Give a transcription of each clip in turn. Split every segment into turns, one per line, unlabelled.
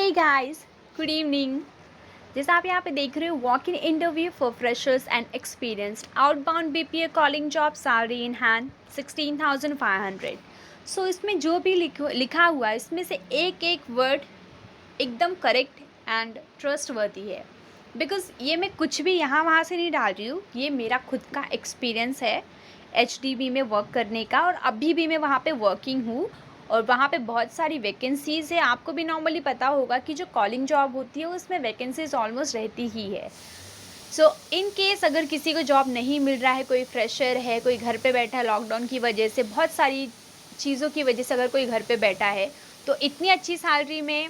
Hey guys, good evening. जैसा आप यहाँ पे देख रहे हो, walk in interview for freshers and experienced outbound BPA calling job, salary in hand 16,500। सो इसमें जो भी लिखा हुआ है, इसमें से एक एक वर्ड एकदम करेक्ट एंड ट्रस्टवर्दी है। बिकॉज ये मैं कुछ भी यहाँ वहाँ से नहीं डाल रही हूँ, ये मेरा खुद का एक्सपीरियंस है HDB में वर्क करने का, और अभी भी मैं वहाँ पे वर्किंग हूँ और वहाँ पे बहुत सारी वैकेंसीज़ है। आपको भी नॉर्मली पता होगा कि जो कॉलिंग जॉब होती है उसमें वैकेंसीज ऑलमोस्ट रहती ही है। सो इन केस अगर किसी को जॉब नहीं मिल रहा है, कोई फ्रेशर है, कोई घर पे बैठा है लॉकडाउन की वजह से, बहुत सारी चीज़ों की वजह से अगर कोई घर पे बैठा है, तो इतनी अच्छी सैलरी में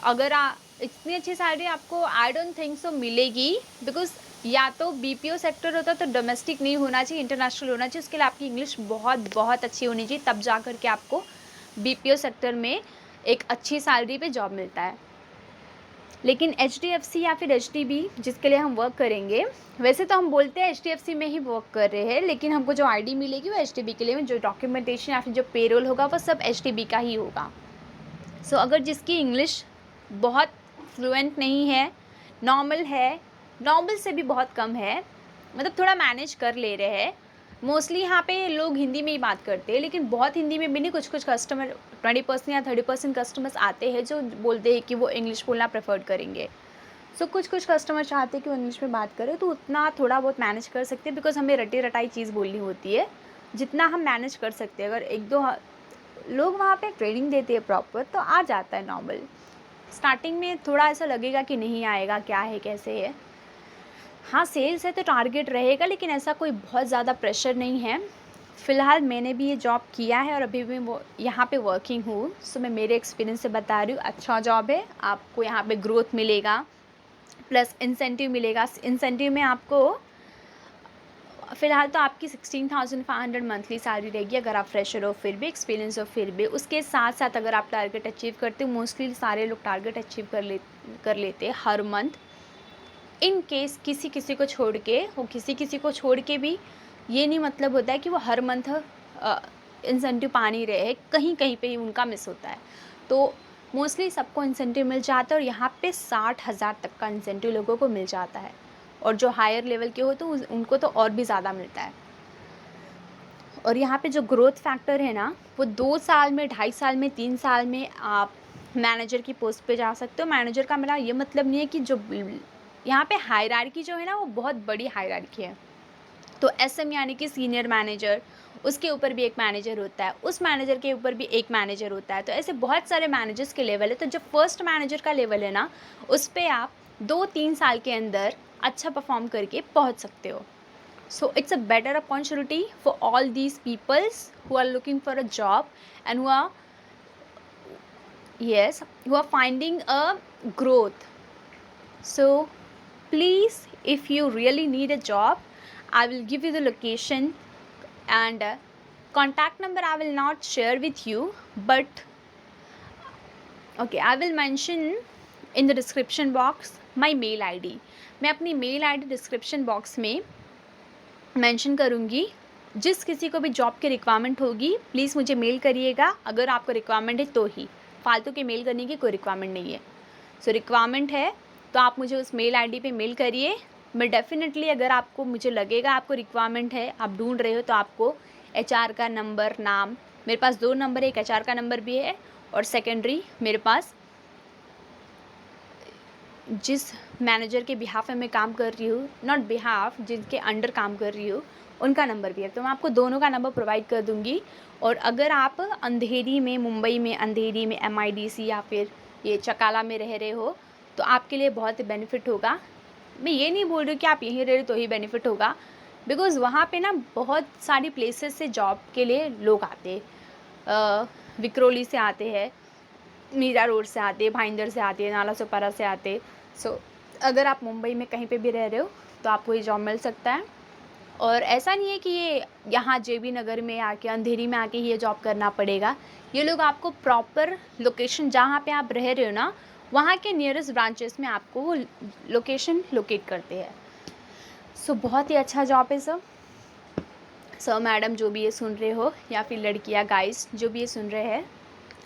अगर इतनी अच्छी सैलरी आपको आई डोंट थिंक सो मिलेगी। बिकॉज या तो BPO सेक्टर होता तो डोमेस्टिक नहीं होना चाहिए, इंटरनेशनल होना चाहिए। उसके लिए आपकी इंग्लिश बहुत बहुत अच्छी होनी चाहिए, तब जा कर के आपको BPO सेक्टर में एक अच्छी सैलरी पे जॉब मिलता है। लेकिन HDFC या फिर HDB जिसके लिए हम वर्क करेंगे, वैसे तो हम बोलते हैं HDFC में ही वर्क कर रहे हैं, लेकिन हमको जो ID मिलेगी वो HDB के लिए, जो डॉक्यूमेंटेशन या फिर जो पेरोल होगा वो सब HDB का ही होगा। सो अगर जिसकी इंग्लिश बहुत फ्लुएंट नहीं है, नॉर्मल है, नॉर्मल से भी बहुत कम है, मतलब थोड़ा मैनेज कर ले रहे हैं। मोस्टली यहाँ पे लोग हिंदी में ही बात करते हैं, लेकिन बहुत हिंदी में भी नहीं, कुछ कुछ कस्टमर 20% या 30% कस्टमर्स आते हैं जो बोलते हैं कि वो इंग्लिश बोलना प्रेफर करेंगे। सो कुछ कुछ कस्टमर चाहते हैं कि वो इंग्लिश में बात करें, तो उतना थोड़ा बहुत मैनेज कर सकते हैं। बिकॉज हमें रटी रटाई चीज़ बोलनी होती है, जितना हम मैनेज कर सकते हैं। अगर एक दो लोग वहाँ पे ट्रेनिंग देते हैं प्रॉपर, तो आ जाता है नॉर्मल। स्टार्टिंग में थोड़ा ऐसा लगेगा कि नहीं आएगा, क्या है कैसे है। हाँ, सेल्स है तो टारगेट रहेगा, लेकिन ऐसा कोई बहुत ज़्यादा प्रेशर नहीं है। फ़िलहाल मैंने भी ये जॉब किया है और अभी भी वो यहाँ पे वर्किंग हूँ। सो मैं मेरे एक्सपीरियंस से बता रही हूँ, अच्छा जॉब है। आपको यहाँ पे ग्रोथ मिलेगा, प्लस इंसेंटिव मिलेगा। इंसेंटिव में आपको फ़िलहाल तो आपकी 16,500 मंथली सैलरी रहेगी अगर आप फ्रेशर हो, फिर भी एक्सपीरियंस हो फिर भी। उसके साथ साथ अगर आप टारगेट अचीव करते हो, मोस्टली सारे लोग टारगेट अचीव कर लेते हैं हर मंथ। इन केस किसी किसी को छोड़ के, वो किसी को छोड़ के भी ये नहीं मतलब होता है कि वो हर मंथ इंसेंटिव पा नहीं रहे हैं, कहीं कहीं पे ही उनका मिस होता है। तो मोस्टली सबको इंसेंटिव मिल जाता है, और यहाँ पे 60,000 तक का इंसेंटिव लोगों को मिल जाता है। और जो हायर लेवल के हो तो उनको तो और भी ज़्यादा मिलता है। और यहाँ पे जो ग्रोथ फैक्टर है ना, वो 2 साल में, 2.5 साल में, 3 साल में आप मैनेजर की पोस्ट पे जा सकते हो। मैनेजर का मेरा ये मतलब नहीं है कि जो यहाँ पे हायरार्की जो है ना, वो बहुत बड़ी हायरार्की है। तो SM यानी कि सीनियर मैनेजर, उसके ऊपर भी एक मैनेजर होता है, उस मैनेजर के ऊपर भी एक मैनेजर होता है। तो ऐसे बहुत सारे मैनेजर्स के लेवल है। तो जो फर्स्ट मैनेजर का लेवल है ना, उस पर आप 2-3 साल के अंदर अच्छा परफॉर्म करके पहुँच सकते हो। So it's a better opportunity for all these peoples who are looking for a job and who are finding a growth. So please, if you really need a job, I will give you the location and contact number I will not share with you, but okay, I will mention in the description box my mail ID. मैं अपनी mail ID description box में mention करूँगी। जिस किसी को भी job की requirement होगी, प्लीज़ मुझे मेल करिएगा। अगर आपको रिक्वायरमेंट है तो ही, फालतू के मेल करने की कोई रिक्वायरमेंट नहीं है। सो रिक्वायरमेंट है तो आप मुझे उस मेल ID पे मेल करिए। मैं डेफिनेटली, अगर आपको मुझे लगेगा आपको रिक्वायरमेंट है, आप ढूंढ रहे हो, तो आपको HR का नंबर, नाम, मेरे पास 2 नंबर है, एक HR का नंबर भी है, और सेकेंडरी मेरे पास जिस मैनेजर के बिहाफ में मैं काम कर रही हूँ, नॉट बिहाफ, जिनके अंडर काम कर रही हूँ, उनका नंबर भी है। तो मैं आपको दोनों का नंबर प्रोवाइड कर दूँगी। और अगर आप अंधेरी में, मुंबई में अंधेरी में MIDC या फिर ये चकाला में रह रहे हो, तो आपके लिए बहुत ही बेनिफिट होगा। मैं ये नहीं बोल रही हूँ कि आप यहीं रह रहे तो ही बेनिफिट होगा, बिकॉज़ वहाँ पे ना बहुत सारी प्लेसेस से जॉब के लिए लोग आते हैं। विक्रोली से आते हैं, मीरा रोड से आते हैं, भाईंदर से आते हैं, नाला सोपारा से आते। सो अगर आप मुंबई में कहीं पे भी रह रहे हो तो आपको ये जॉब मिल सकता है। और ऐसा नहीं है कि ये यहाँ JB नगर में आके, अंधेरी में आके ये जॉब करना पड़ेगा। ये लोग आपको प्रॉपर लोकेशन जहाँ पे आप रह रहे हो ना, वहाँ के नियरेस्ट ब्रांचेस में आपको वो लोकेशन लोकेट करते हैं। सो बहुत ही अच्छा जॉब है सर मैडम जो भी ये सुन रहे हो, या फिर लड़कियाँ, गाइस जो भी ये सुन रहे हैं,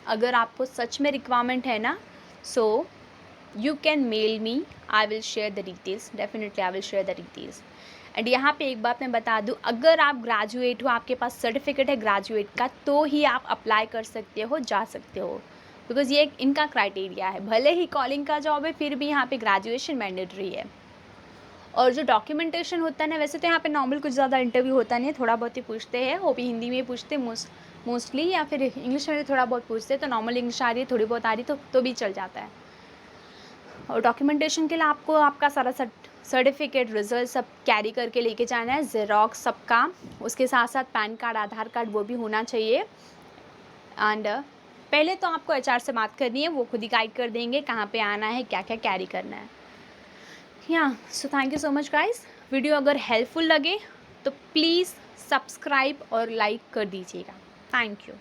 अगर आपको सच में रिक्वायरमेंट है ना, So you can mail me. I will share the details. Definitely I will share the details. And यहाँ पे एक बात मैं बता दूँ, अगर आप ग्रेजुएट हो, आपके पास सर्टिफिकेट है ग्रेजुएट का, तो ही आप अप्लाई कर सकते हो, जा सकते हो, बिकॉज ये इनका क्राइटेरिया है। भले ही कॉलिंग का जॉब है, फिर भी यहाँ पे ग्रेजुएशन मैंडेटरी है। और जो डॉक्यूमेंटेशन होता है ना, वैसे तो यहाँ पे नॉर्मल कुछ ज़्यादा इंटरव्यू होता नहीं है, थोड़ा बहुत ही पूछते हैं, वो भी हिंदी में पूछते मोस्टली, या फिर इंग्लिश में भी थोड़ा बहुत पूछते हैं। तो नॉर्मल इंग्लिश आ रही है, थोड़ी बहुत आ रही तो भी चल जाता है। और डॉक्यूमेंटेशन के लिए आपको आपका सारा सर्टिफिकेट, रिजल्ट सब कैरी करके लेके जाना है, ज़ेरॉक्स सबका। उसके साथ साथ पैन कार्ड, आधार कार्ड वो भी होना चाहिए। एंड पहले तो आपको एचआर से बात करनी है, वो खुद ही गाइड कर देंगे कहाँ पे आना है, क्या क्या कैरी करना है। So thank you so much guys. Video अगर हेल्पफुल लगे तो प्लीज़ सब्सक्राइब और लाइक कर दीजिएगा। Thank you.